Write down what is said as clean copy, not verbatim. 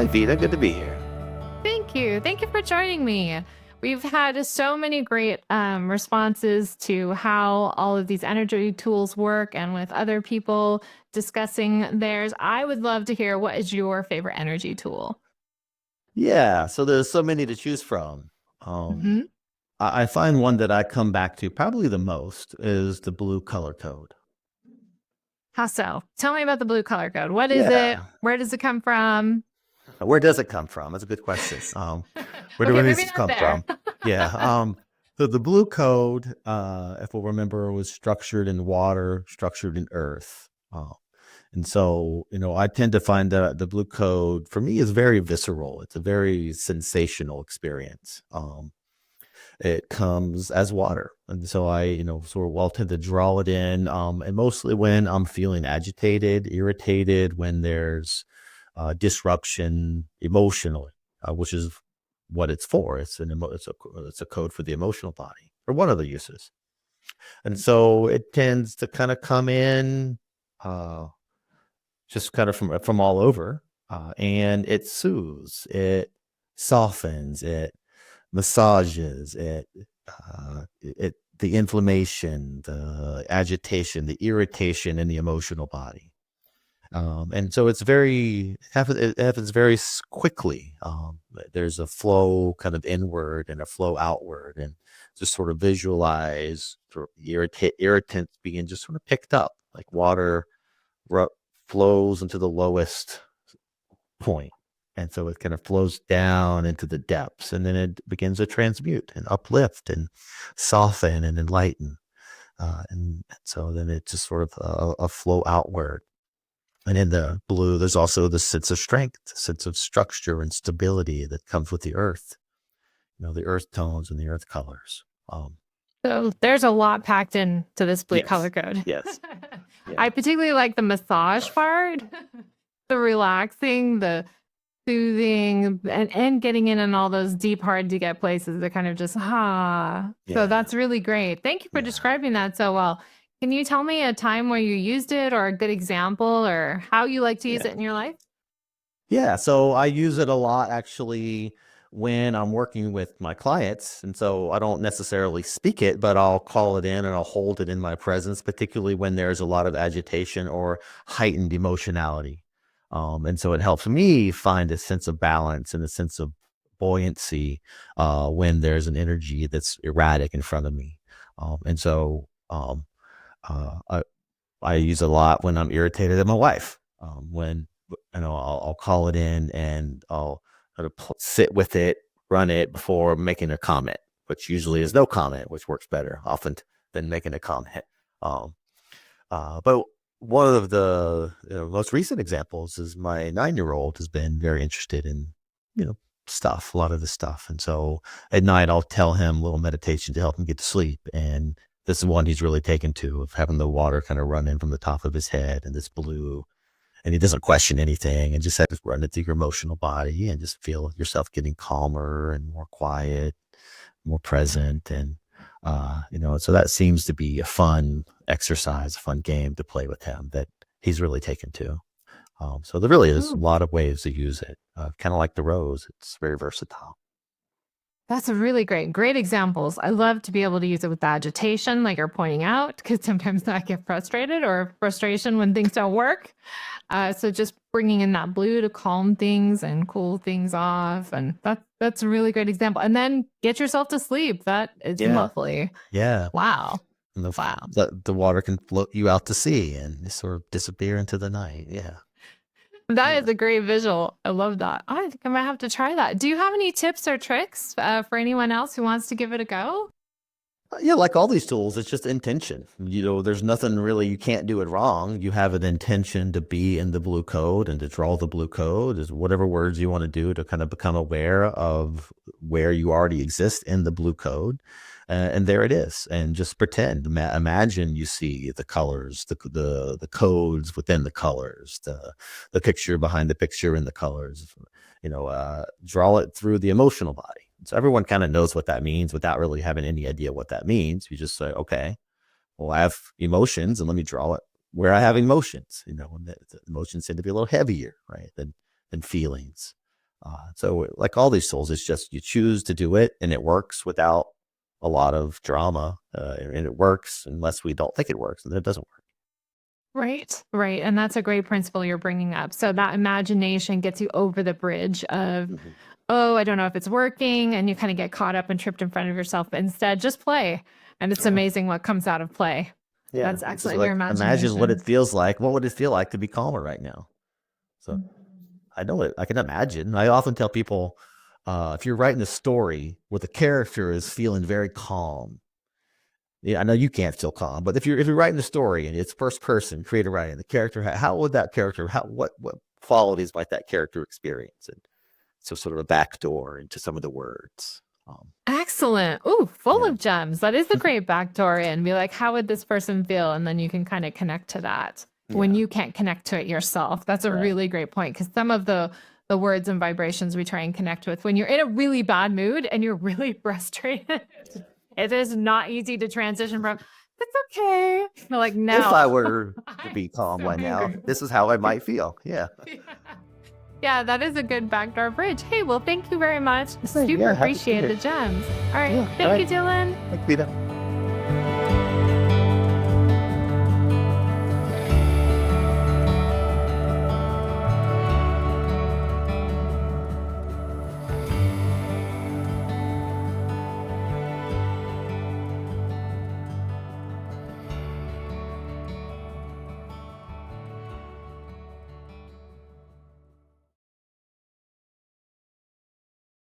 Hi, Vita. Good to be here. Thank you. Thank you for joining me. We've had so many great responses to how all of these energy tools work and with other people discussing theirs. I would love to hear what is your favorite energy tool? Yeah, so there's so many to choose from. Um, Hmm. I find one that I come back to probably the most is the blue color code. How so? Tell me about the blue color code. What is it? Yeah, Where does it come from? where does it come from? That's a good question. Where do Okay, we need maybe to not come there. from? Yeah. So the blue code, if we'll remember, was structured in water, structured in earth. And so, I tend to find that the blue code for me is very visceral. It's a very sensational experience. It comes as water. And so I, sort of well tend to draw it in. And mostly when I'm feeling agitated, irritated, when there's disruption emotionally, which is what it's for. It's a code for the emotional body, or one of the uses. And so it tends to kind of come in uh, just kind of from all over, and it soothes, it softens, it massages, it the inflammation, the agitation, the irritation in the emotional body. And so it happens very quickly. There's a flow kind of inward and a flow outward, and just sort of visualize sort of irritants being just sort of picked up like water ru- flows into the lowest point. And so it kind of flows down into the depths, and then it begins to transmute and uplift and soften and enlighten. And so then it just sort of a flow outward. And in the blue, there's also the sense of strength, sense of structure and stability that comes with the earth, the earth tones and the earth colors. So there's a lot packed into this blue color Yes, code. yes, I yeah, particularly like the massage part, the relaxing, the soothing, and getting in all those deep, hard to get places that kind of just, So yeah, that's really great. Thank you for yeah, describing that so well. Can you tell me a time where you used it or a good example or how you like to use yeah. it in your life? Yeah, so I use it a lot actually when I'm working with my clients. And so I don't necessarily speak it, but I'll call it in and I'll hold it in my presence, particularly when there's a lot of agitation or heightened emotionality. And so it helps me find a sense of balance and a sense of buoyancy when there's an energy that's erratic in front of me. And so I, I use it a lot when I'm irritated at my wife. When I'll call it in and I'll sort of sit with it, run it before making a comment, which usually is no comment, which works better often than making a comment. Um, but one of the most recent examples is my 9-year-old has been very interested in you know stuff, a lot of the stuff, and so at night I'll tell him little meditation to help him get to sleep, and this is one he's really taken to, of having the water kind of run in from the top of his head and this blue, and he doesn't question anything and just have it run it through your emotional body and just feel yourself getting calmer and more quiet, more present. And so that seems to be a fun exercise, a fun game to play with him that he's really taken to. So there really is a lot of ways to use it, kind of like the rose. It's very versatile. That's a really great examples. I love to be able to use it with agitation, like you're pointing out, because sometimes I get frustrated or frustration when things don't work. So just bringing in that blue to calm things and cool things off, and that's a really great example. And then get yourself to sleep. That is Yeah, lovely. yeah. Wow, And wow. the water can float you out to sea and sort of disappear into the night. Yeah, That yeah. is a great visual. I love that. I think I might have to try that. Do you have any tips or tricks for anyone else who wants to give it a go? Yeah, like all these tools, it's just intention. There's nothing really, you can't do it wrong. You have an intention to be in the blue code and to draw the blue code, is whatever words you want to do to kind of become aware of where you already exist in the blue code. And there it is. And just pretend, imagine you see the colors, the codes within the colors, the picture behind the picture in the colors, draw it through the emotional body. So everyone kind of knows what that means without really having any idea what that means. You just say, okay, well, I have emotions and let me draw it where I have emotions, and the emotions tend to be a little heavier, right, than feelings. So like all these tools, it's just you choose to do it and it works without a lot of drama, and it works unless we don't think it works, and then it doesn't work. Right, right. And that's a great principle you're bringing up. So that imagination gets you over the bridge of, Mhm. oh, I don't know if it's working. And you kind of get caught up and tripped in front of yourself. But instead, just play. And it's Yeah. amazing what comes out of play. Yeah, That's it's just excellent. Your like imagine what it imagination. feels like. What would it feel like to be calmer right now? So I know it. I can imagine. I often tell people, if you're writing a story where the character is feeling very calm, yeah, I know you can't feel calm, but if you're writing the story and it's first person creative writing, the character, how would that character, what qualities might that character experience? And so sort of a backdoor into some of the words. Excellent. Ooh, full Yeah, of gems. That is a great backdoor in. Be like, how would this person feel? And then you can kind of connect to that when yeah, you can't connect to it yourself. That's a right. really great point because some of the words and vibrations we try and connect with when you're in a really bad mood and you're really frustrated, it is not easy to transition from it's okay. You're like, If no, I were to I'm be calm so right now, angry. this is how I might feel. Yeah. Yeah, that is a good backdoor bridge. Hey, well, thank you very much. Great. Super Yeah. Happy to be appreciate here. the gems. All right. Yeah. All Thank you, right. Dylan. Thank you, Vito.